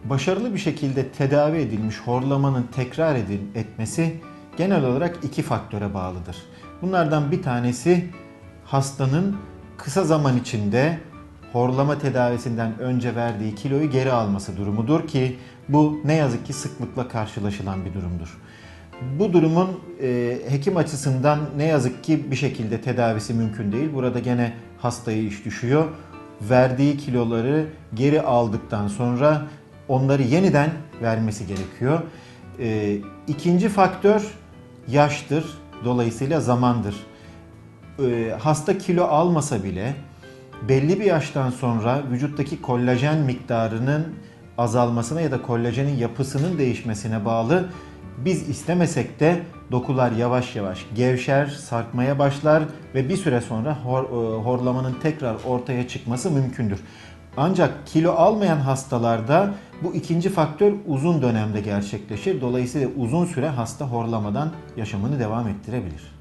Başarılı bir şekilde tedavi edilmiş horlamanın tekrar etmesi genel olarak iki faktöre bağlıdır. Bunlardan bir tanesi hastanın kısa zaman içinde horlama tedavisinden önce verdiği kiloyu geri alması durumudur ki bu ne yazık ki sıklıkla karşılaşılan bir durumdur. Bu durumun hekim açısından ne yazık ki bir şekilde tedavisi mümkün değil. Burada gene hastaya iş düşüyor. Verdiği kiloları geri aldıktan sonra onları yeniden vermesi gerekiyor. İkinci faktör yaştır. Dolayısıyla zamandır. Hasta kilo almasa bile belli bir yaştan sonra vücuttaki kollajen miktarının azalmasına ya da kollajenin yapısının değişmesine bağlı biz istemesek de dokular yavaş yavaş gevşer, sarkmaya başlar ve bir süre sonra horlamanın tekrar ortaya çıkması mümkündür. Ancak kilo almayan hastalarda bu ikinci faktör uzun dönemde gerçekleşir. Dolayısıyla uzun süre hasta horlamadan yaşamını devam ettirebilir.